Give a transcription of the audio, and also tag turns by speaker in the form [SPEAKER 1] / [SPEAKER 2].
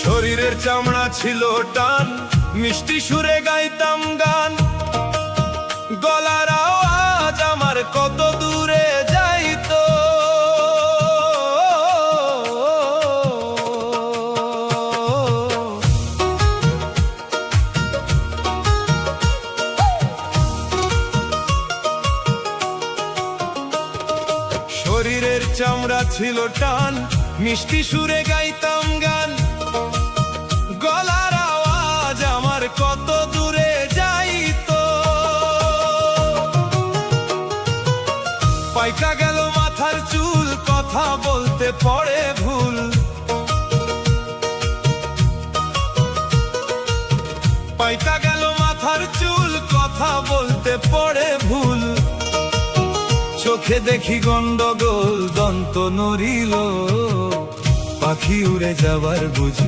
[SPEAKER 1] শরীরের চামড়া ছিল টান, মিষ্টি সুরে গাইতাম গান। গলার আওয়াজ আমার কত দূরে যাইতো। শরীরের চামড়া ছিল টান, মিষ্টি সুরে গাইতাম গান। গলার আওয়াজ আমার কত দূরে যাইতো। পাইকা গেল মাথার চুল, কথা বলতে পড়ে ভুল। পাইকা গেল মাথার চুল, কথা বলতে পড়ে ভুল। চোখে দেখি গন্ডগোল, দন্ত নড়িল, পাখি উড়ে যাবার বুঝি।